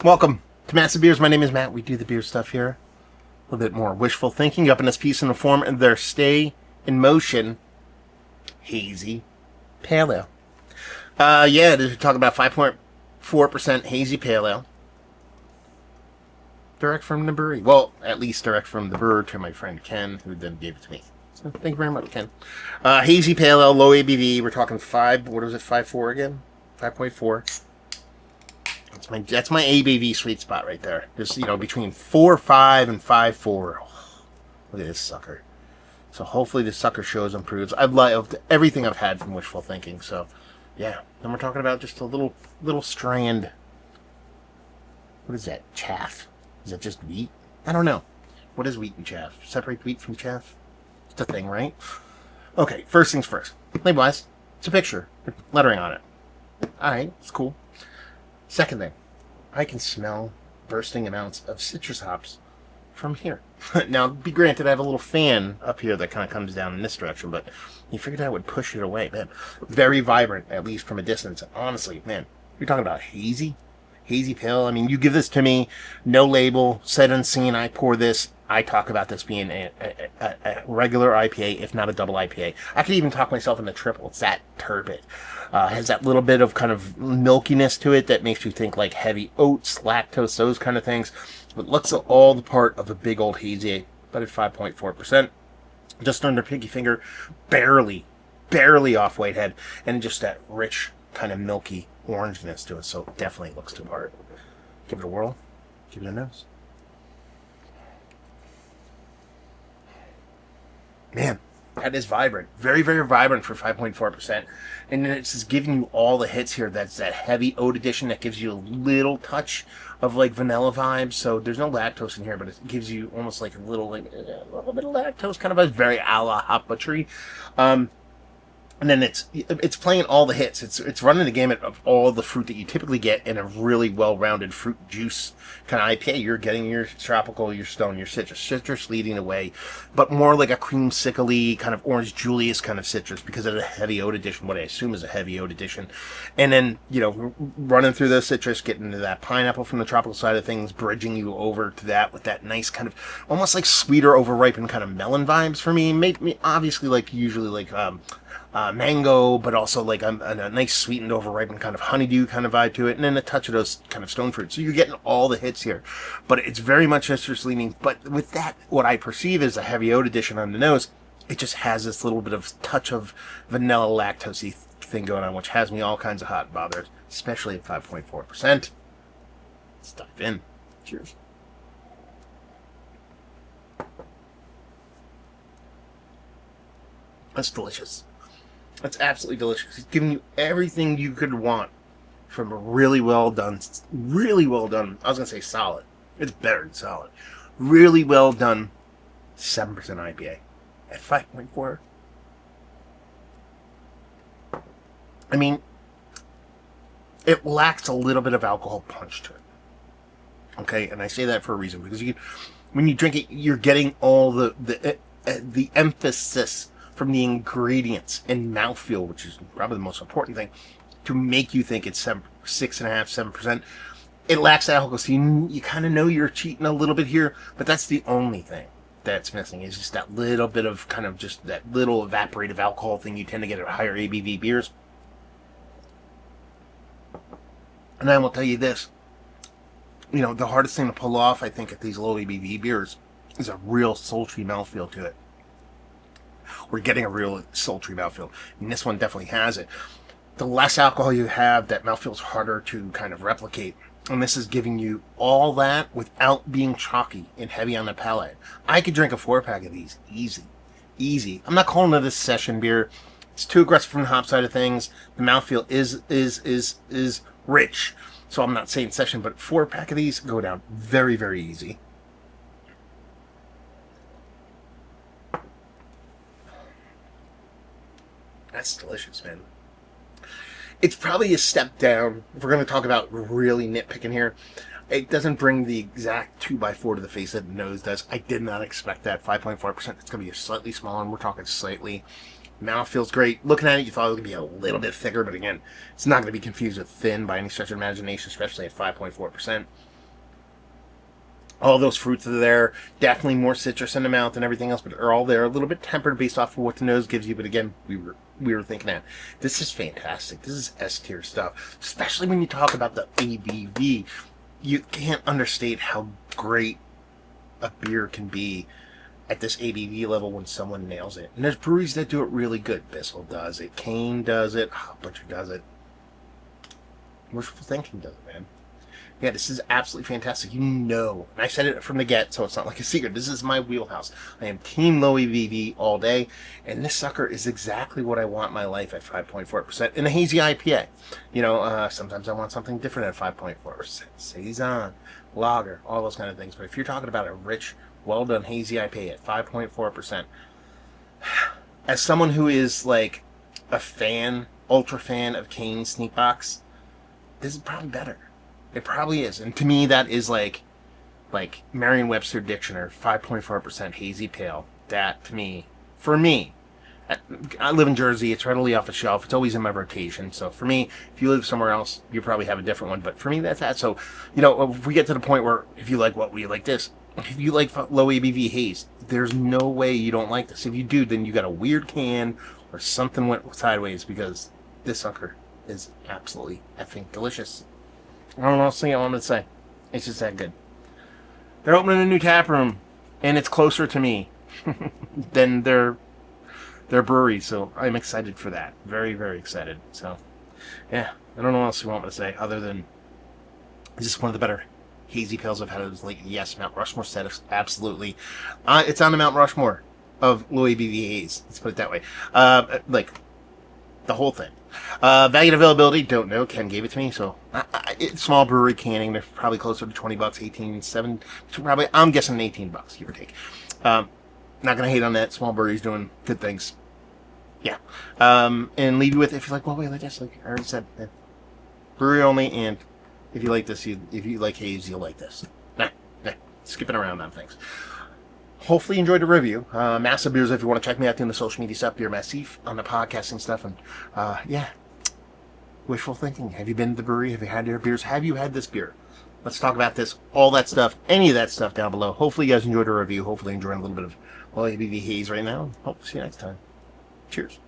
Welcome to Massive Beers. My name is Matt. We do the beer stuff here. A little bit more wishful thinking up in this piece in the form of their Stay in Motion Hazy Pale Ale. Yeah, this is talking about 5.4% Hazy Pale Ale. Direct from the brewery. Well, at least direct from the brewer to my friend Ken, who then gave it to me. So thank you very much, Ken. Hazy Pale Ale, low ABV. We're talking 5.4 again? 5.4. That's my ABV sweet spot right there. Just, between 4.5 and 5.4. Look at this sucker. So hopefully this sucker shows improves. I've loved everything I've had from Wishful Thinking. So, yeah. Then we're talking about just a little strand. What is that? Chaff? Is that just wheat? I don't know. What is wheat and chaff? Separate wheat from chaff? It's a thing, right? Okay, first things first. Label-wise, it's a picture. Lettering on it. Alright, it's cool. Second thing, I can smell bursting amounts of citrus hops from here. Now, be granted, I have a little fan up here that kind of comes down in this direction, but you figured I would push it away, man. Very vibrant, at least from a distance. Honestly, man, you're talking about hazy pale. I mean, you give this to me, no label, sight unseen. I pour this. I talk about this being a regular IPA, if not a double IPA. I could even talk myself into triple. It's that turbid. Has that little bit of kind of milkiness to it that makes you think like heavy oats, lactose, those kind of things. But looks all the part of a big old hazy, but at 5.4%. Just under pinky finger, barely off Whitehead, and just that rich kind of milky orangeness to it. So definitely looks the part. Give it a whirl. Give it a nose. Man, that is vibrant. Very, very vibrant for 5.4%. And then it's just giving you all the hits here. That's that heavy oat addition that gives you a little touch of like vanilla vibes. So there's no lactose in here, but it gives you almost like a little bit of lactose, kind of a very a la hop butchery. And then it's playing all the hits. It's running the gamut of all the fruit that you typically get in a really well-rounded fruit juice kind of IPA. You're getting your tropical, your stone, your citrus leading the way, but more like a creamsicle-y kind of orange Julius kind of citrus because of the heavy oat addition, what I assume is a heavy oat addition. And then, running through those citrus, getting into that pineapple from the tropical side of things, bridging you over to that with that nice kind of almost like sweeter, overripened kind of melon vibes for me. Obviously, like usually like mango, but also like a nice sweetened, overripened kind of honeydew kind of vibe to it, and then a touch of those kind of stone fruits. So you're getting all the hits here, but it's very much citrus leaning. But with that, what I perceive as a heavy oat addition on the nose, it just has this little bit of touch of vanilla lactosey thing going on, which has me all kinds of hot and bothered, especially at 5.4%. Let's dive in. Cheers. That's delicious. That's absolutely delicious. It's giving you everything you could want from a really well done. I was going to say solid. It's better than solid. Really well done 7% IPA at 5.4. I mean, it lacks a little bit of alcohol punch to it. Okay, and I say that for a reason because when you drink it, you're getting all the emphasis from the ingredients and mouthfeel, which is probably the most important thing, to make you think it's 6.5%, 7%. It lacks alcohol, so you kind of know you're cheating a little bit here, but that's the only thing that's missing is just that little bit of kind of just that little evaporative alcohol thing you tend to get at higher ABV beers. And I will tell you this, the hardest thing to pull off, I think, at these low ABV beers is a real sultry mouthfeel to it. We're getting a real sultry mouthfeel, and this one definitely has it. The less alcohol you have, that mouthfeel is harder to kind of replicate, and this is giving you all that without being chalky and heavy on the palate. I could drink a 4-pack of these easy. I'm not calling it a session beer. It's too aggressive from the hop side of things. The mouthfeel is rich, so I'm not saying session, but 4-pack of these go down very, very easy. That's delicious, man. It's probably a step down. If we're going to talk about really nitpicking here, it doesn't bring the exact 2x4 to the face that the nose does. I did not expect that. 5.4%. It's going to be a slightly smaller, and we're talking slightly. Mouth feels great. Looking at it, you thought it would be a little bit thicker, but again, it's not going to be confused with thin by any stretch of imagination, especially at 5.4%. All those fruits are there. Definitely more citrus in the mouth and everything else, but are all there. A little bit tempered based off of what the nose gives you. But again, we were thinking that this is fantastic. This is S tier stuff, especially when you talk about the ABV. You can't understate how great a beer can be at this ABV level when someone nails it. And there's breweries that do it really good. Bissell does it. Kane does it. Butcher does it. Wishful Thinking does it, man. Yeah, this is absolutely fantastic. You know, and I said it from the get, so it's not like a secret. This is my wheelhouse. I am team low ABV all day, and this sucker is exactly what I want in my life at 5.4% in a hazy IPA. You know, sometimes I want something different at 5.4%. Saison, lager, all those kind of things. But if you're talking about a rich, well-done hazy IPA at 5.4%, as someone who is like a fan, ultra fan of Kane's Sneak Box, this is probably better. It probably is. And to me, that is like Merriam-Webster Dictionary, 5.4% hazy pale. That, to me, for me, I live in Jersey. It's readily off the shelf. It's always in my rotation. So for me, if you live somewhere else, you probably have a different one. But for me, that's that. So, you know, if we get to the point where if you like what we like this, if you like low ABV haze, there's no way you don't like this. If you do, then you got a weird can or something went sideways, because this sucker is absolutely effing delicious. I don't know what else I wanted to say. It's just that good. They're opening a new tap room, and it's closer to me than their brewery, so I'm excited for that. Very, very excited. So, yeah, I don't know what else you want me to say other than this is one of the better hazy pales I've had. It was like, yes, Mount Rushmore said absolutely. It's on the Mount Rushmore of low ABV haze. Let's put it that way. Like the whole thing. Value and availability, don't know. Ken gave it to me, so it's small brewery canning. They're probably closer to $20, 18, 7. Probably, I'm guessing $18, give or take. Not gonna hate on that. Small breweries doing good things. Yeah. And leave you with, if you like, well, wait, like this, like I already said, brewery only. And if you like this, if you like haze, you'll like this. Nah, skipping around on things. Hopefully you enjoyed the review. Massive Beers, if you want to check me out doing the social media stuff, Beer Massif on the podcasting stuff. And yeah, Wishful Thinking. Have you been to the brewery? Have you had their beers? Have you had this beer? Let's talk about this, all that stuff, any of that stuff down below. Hopefully you guys enjoyed the review. Hopefully you're enjoying a little bit of ABV haze right now. Hope to see you next time. Cheers.